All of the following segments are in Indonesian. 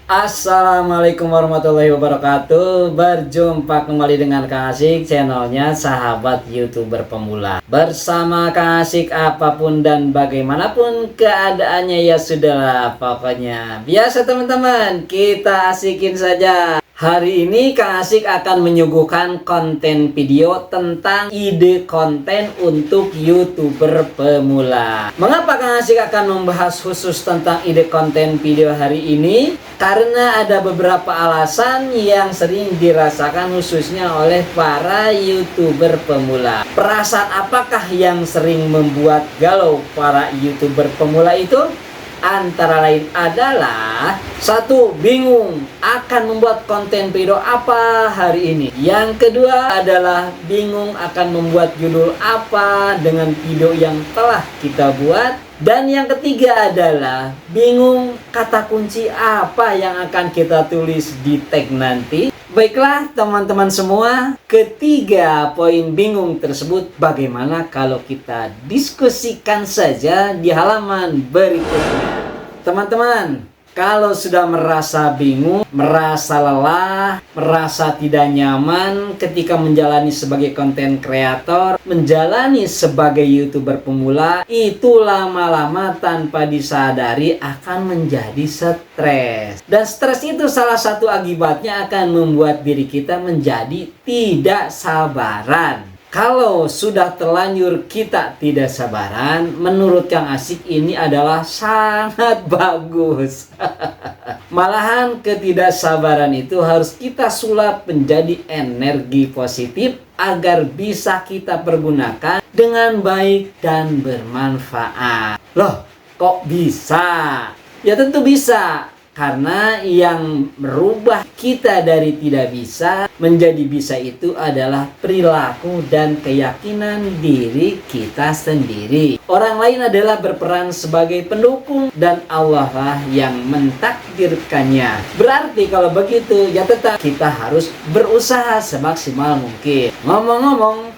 Assalamualaikum warahmatullahi wabarakatuh. Berjumpa kembali dengan Kang Asik, channelnya sahabat YouTuber pemula. Bersama Kang Asik, apapun dan bagaimanapun keadaannya ya sudahlah, pokoknya biasa teman-teman, kita asikin saja. Hari ini Kang Asik akan menyuguhkan konten video tentang ide konten untuk YouTuber pemula. Mengapa Kang Asik akan membahas khusus tentang ide konten video hari ini? Karena ada beberapa alasan yang sering dirasakan khususnya oleh para YouTuber pemula. Perasaan apakah yang sering membuat galau para YouTuber pemula itu? Antara lain adalah satu, bingung akan membuat konten video apa hari ini. Yang kedua adalah bingung akan membuat judul apa dengan video yang telah kita buat. Dan yang ketiga adalah bingung kata kunci apa yang akan kita tulis di tag nanti. Baiklah teman-teman semua, ketiga poin bingung tersebut bagaimana kalau kita diskusikan saja di halaman berikutnya. Teman-teman, kalau sudah merasa bingung, merasa lelah, merasa tidak nyaman ketika menjalani sebagai konten kreator, menjalani sebagai YouTuber pemula, itu lama-lama tanpa disadari akan menjadi stres. Dan stres itu salah satu akibatnya akan membuat diri kita menjadi tidak sabaran. Kalau sudah terlanjur kita tidak sabaran, menurut Kang Asik ini adalah sangat bagus. Malahan ketidaksabaran itu harus kita sulap menjadi energi positif agar bisa kita pergunakan dengan baik dan bermanfaat. Loh, kok bisa? Ya tentu bisa. Karena yang merubah kita dari tidak bisa menjadi bisa itu adalah perilaku dan keyakinan diri kita sendiri. Orang lain adalah berperan sebagai pendukung dan Allah lah yang mentakdirkannya. Berarti kalau begitu ya tetap kita harus berusaha semaksimal mungkin. Ngomong-ngomong,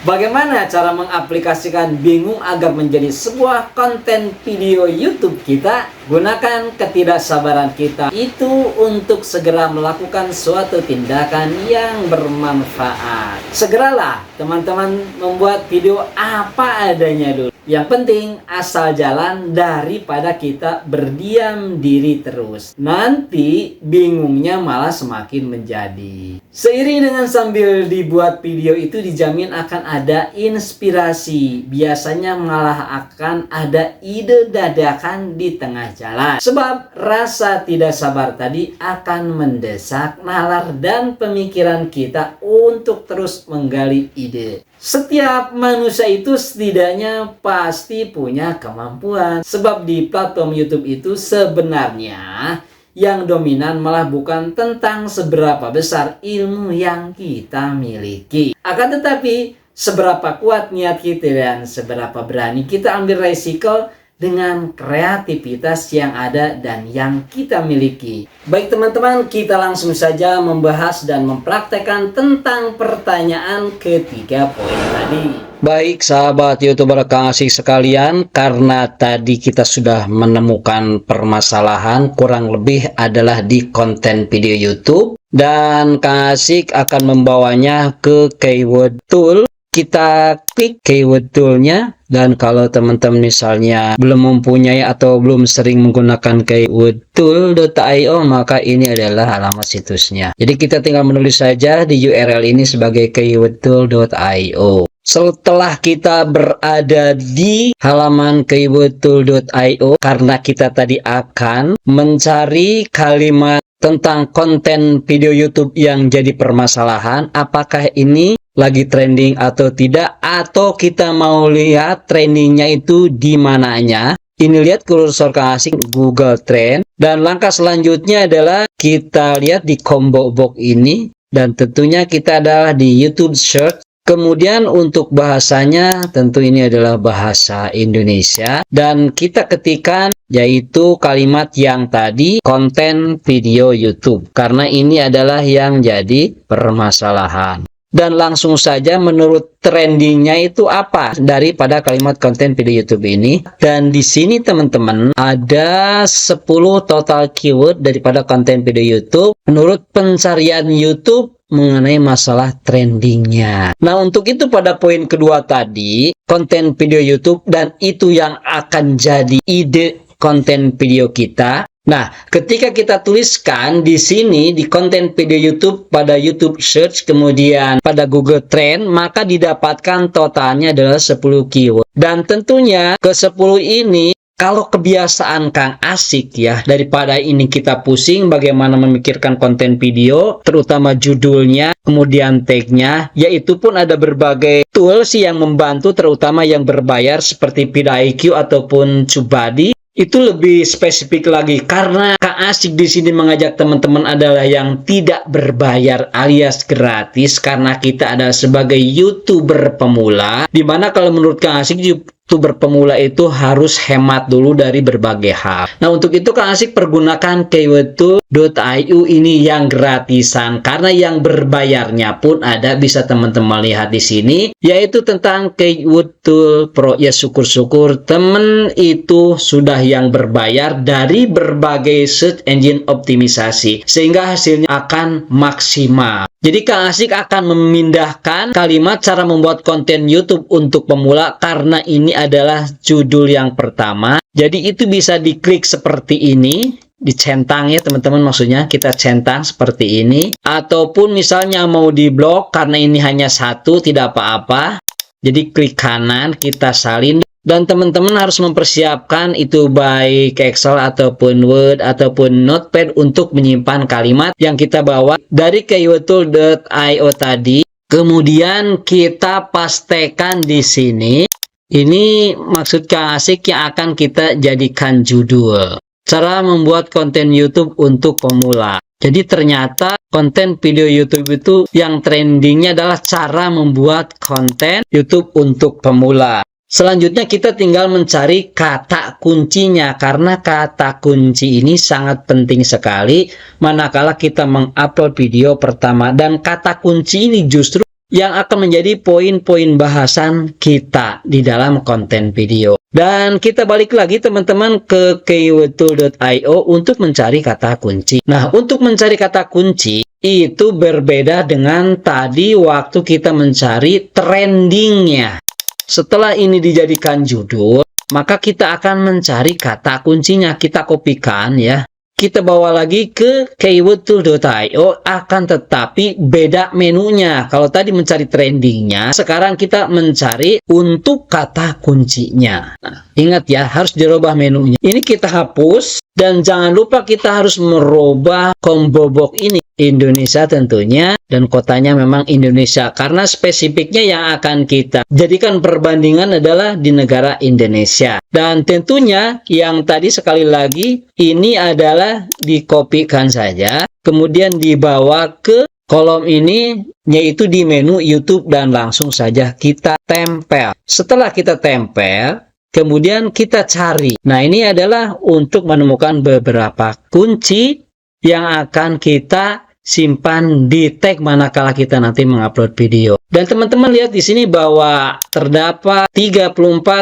bagaimana cara mengaplikasikan bingung agar menjadi sebuah konten video YouTube kita? Gunakan ketidaksabaran kita itu untuk segera melakukan suatu tindakan yang bermanfaat. Segeralah teman-teman membuat video apa adanya dulu. Yang penting asal jalan daripada kita berdiam diri terus. Nanti bingungnya malah semakin menjadi. Seiring dengan sambil dibuat video itu dijamin akan ada inspirasi. Biasanya malah akan ada ide dadakan di tengah jalan. Sebab rasa tidak sabar tadi akan mendesak nalar dan pemikiran kita untuk terus menggali ide. Setiap manusia itu setidaknya pasti punya kemampuan. Sebab di platform YouTube itu sebenarnya yang dominan malah bukan tentang seberapa besar ilmu yang kita miliki. Akan tetapi seberapa kuat niat kita dan seberapa berani kita ambil resiko dengan kreativitas yang ada dan yang kita miliki. Baik teman-teman, kita langsung saja membahas dan mempraktekkan tentang pertanyaan ketiga poin tadi. Baik sahabat YouTuber Kang Asik sekalian, karena tadi kita sudah menemukan permasalahan kurang lebih adalah di konten video YouTube, dan Kang Asik akan membawanya ke keyword tool. Kita klik keyword toolnya, dan kalau teman-teman misalnya belum mempunyai atau belum sering menggunakan keyword tool.io, maka ini adalah alamat situsnya. Jadi kita tinggal menulis saja di URL ini sebagai keyword tool.io. Setelah kita berada di halaman keywordtool.io, karena kita tadi akan mencari kalimat tentang konten video YouTube yang jadi permasalahan, apakah ini lagi trending atau tidak, atau kita mau lihat trendingnya itu di mananya. Ini lihat kursor Kang Asik Google Trend, dan langkah selanjutnya adalah kita lihat di combo box ini, dan tentunya kita adalah di YouTube Search. Kemudian untuk bahasanya tentu ini adalah bahasa Indonesia, dan kita ketikkan yaitu kalimat yang tadi konten video YouTube, karena ini adalah yang jadi permasalahan. dan langsung saja menurut trendingnya itu apa daripada kalimat konten video YouTube ini. Dan di sini teman-teman ada 10 total keyword daripada konten video YouTube menurut pencarian YouTube mengenai masalah trendingnya. Nah, untuk itu pada poin kedua tadi, konten video YouTube dan itu yang akan jadi ide konten video kita. Nah, ketika kita tuliskan di sini di konten video YouTube pada YouTube Search kemudian pada Google Trend, maka didapatkan totalnya adalah 10 keyword. Dan tentunya ke 10 ini kalau kebiasaan Kang Asik ya, daripada ini kita pusing bagaimana memikirkan konten video, terutama judulnya, kemudian tagnya, yaitu pun ada berbagai tools yang membantu terutama yang berbayar seperti vidIQ ataupun TubeBuddy. Itu lebih spesifik lagi karena Kang Asik di sini mengajak teman-teman adalah yang tidak berbayar alias gratis karena kita adalah sebagai YouTuber pemula, dimana kalau menurut Kang Asik YouTuber pemula itu harus hemat dulu dari berbagai hal. Nah, untuk itu Kang Asik pergunakan keywordtool.io ini yang gratisan karena yang berbayarnya pun ada, bisa teman-teman lihat di sini, yaitu tentang Keyword Tool Pro. Ya syukur-syukur temen itu sudah yang berbayar dari berbagai search engine optimisasi sehingga hasilnya akan maksimal. Jadi Kang Asik akan memindahkan kalimat cara membuat konten YouTube untuk pemula karena ini adalah judul yang pertama. Jadi itu bisa diklik seperti ini, dicentang ya teman-teman, maksudnya kita centang seperti ini. Ataupun misalnya mau di blok karena ini hanya satu, tidak apa-apa. Jadi klik kanan, kita salin. Dan teman-teman harus mempersiapkan itu baik Excel ataupun Word ataupun Notepad untuk menyimpan kalimat yang kita bawa dari keywordtool.io tadi. Kemudian kita pastekan di sini. Ini maksud Kang Asik yang akan kita jadikan judul. Cara membuat konten YouTube untuk pemula. Jadi ternyata konten video YouTube itu yang trendingnya adalah cara membuat konten YouTube untuk pemula. Selanjutnya kita tinggal mencari kata kuncinya karena kata kunci ini sangat penting sekali manakala kita mengupload video pertama, dan kata kunci ini justru yang akan menjadi poin-poin bahasan kita di dalam konten video. Dan kita balik lagi teman-teman ke keywordtool.io untuk mencari kata kunci. Nah, untuk mencari kata kunci itu berbeda dengan tadi waktu kita mencari trendingnya. Setelah ini dijadikan judul, maka kita akan mencari kata kuncinya. Kita kopikan ya. Kita bawa lagi ke keywordtool.io, akan tetapi beda menunya. Kalau tadi mencari trendingnya, sekarang kita mencari untuk kata kuncinya. Nah, ingat ya, harus dirubah menunya. Ini kita hapus dan jangan lupa kita harus merubah combo box ini. Indonesia tentunya, dan kotanya memang Indonesia karena spesifiknya yang akan kita jadikan perbandingan adalah di negara Indonesia. Dan tentunya yang tadi sekali lagi ini adalah dikopikan saja kemudian dibawa ke kolom ini, yaitu di menu YouTube, dan langsung saja kita tempel. Setelah kita tempel, kemudian kita cari. Nah, ini adalah untuk menemukan beberapa kunci yang akan kita simpan di tag manakala kita nanti mengupload video. Dan teman-teman lihat di sini bahwa terdapat 34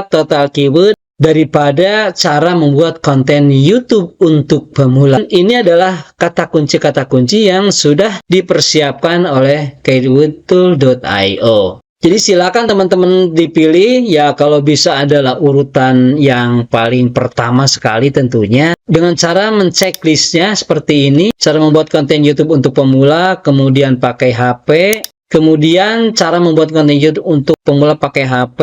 total keyword daripada cara membuat konten YouTube untuk pemula. Ini adalah kata kunci yang sudah dipersiapkan oleh keywordtool.io. Jadi silakan teman-teman dipilih ya, kalau bisa adalah urutan yang paling pertama sekali tentunya. Dengan cara mencek-listnya seperti ini. Cara membuat konten YouTube untuk pemula, kemudian pakai HP. Kemudian cara membuat konten YouTube untuk pemula pakai HP,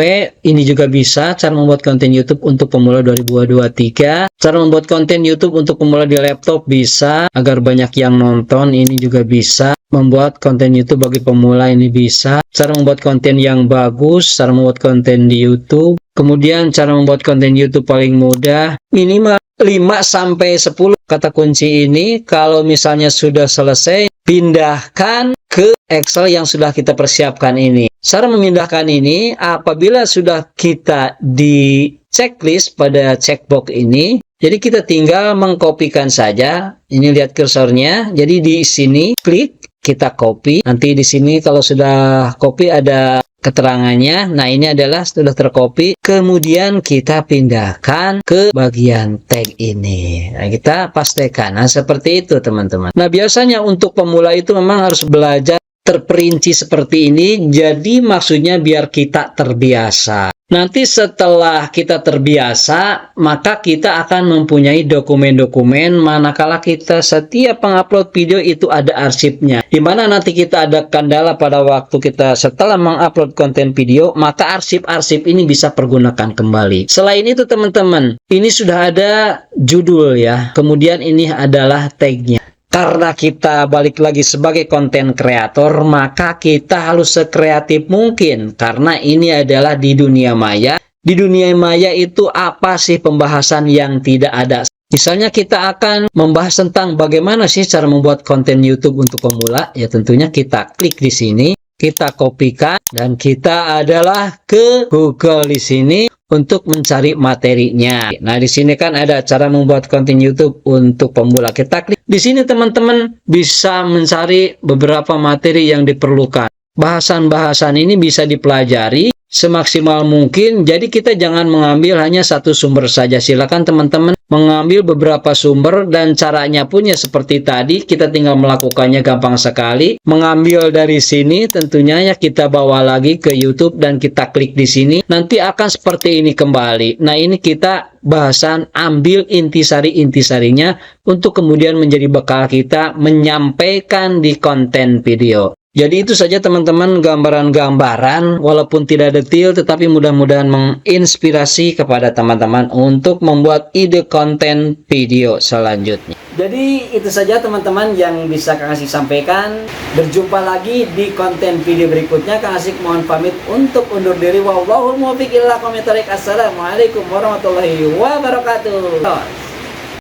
ini juga bisa. Cara membuat konten YouTube untuk pemula 2023. Cara membuat konten YouTube untuk pemula di laptop bisa, agar banyak yang nonton, ini juga bisa. Membuat konten YouTube bagi pemula ini bisa. Cara membuat konten yang bagus, cara membuat konten di YouTube. Kemudian cara membuat konten YouTube paling mudah, minimal 5-10 kata kunci ini. Kalau misalnya sudah selesai, pindahkan ke Excel yang sudah kita persiapkan ini. Cara memindahkan ini, apabila sudah kita di checklist pada checkbox ini, jadi kita tinggal mengkopikan saja. Ini lihat kursornya. Jadi di sini klik, kita copy. Nanti di sini kalau sudah copy ada keterangannya. Nah, ini adalah sudah tercopy. Kemudian kita pindahkan ke bagian tag ini. Nah, kita pastikan. Nah, seperti itu teman-teman. Nah, biasanya untuk pemula itu memang harus belajar terperinci seperti ini. Jadi maksudnya biar kita terbiasa. Nanti setelah kita terbiasa, maka kita akan mempunyai dokumen-dokumen manakala kita setiap mengupload video itu ada arsipnya. Dimana nanti kita ada kendala pada waktu kita setelah mengupload konten video, maka arsip-arsip ini bisa pergunakan kembali. Selain itu teman-teman, ini sudah ada judul ya. Kemudian ini adalah tagnya. Karena kita balik lagi sebagai konten kreator, maka kita harus sekreatif mungkin. Karena ini adalah di dunia maya. Di dunia maya itu apa sih pembahasan yang tidak ada? Misalnya kita akan membahas tentang bagaimana sih cara membuat konten YouTube untuk pemula. Ya tentunya kita klik di sini, kita kopikan, dan kita adalah ke Google di sini untuk mencari materinya. Nah, di sini kan ada cara membuat konten YouTube untuk pemula. Kita klik di sini teman-teman bisa mencari beberapa materi yang diperlukan. Bahasan-bahasan ini bisa dipelajari semaksimal mungkin. Jadi kita jangan mengambil hanya satu sumber saja. Silakan teman-teman mengambil beberapa sumber, dan caranya pun ya seperti tadi, kita tinggal melakukannya gampang sekali. Mengambil dari sini tentunya ya kita bawa lagi ke YouTube dan kita klik di sini. Nanti akan seperti ini kembali. Nah, ini kita bahasan ambil intisari-intisarinya untuk kemudian menjadi bekal kita menyampaikan di konten video. Jadi itu saja teman-teman gambaran-gambaran, walaupun tidak detail tetapi mudah-mudahan menginspirasi kepada teman-teman untuk membuat ide konten video selanjutnya. Jadi itu saja teman-teman yang bisa Kang Asik sampaikan. Berjumpa lagi di konten video berikutnya. Kang Asik mohon pamit untuk undur diri. Wallahul muwaffiq ila aqwamit thoriq. Assalamualaikum warahmatullahi wabarakatuh.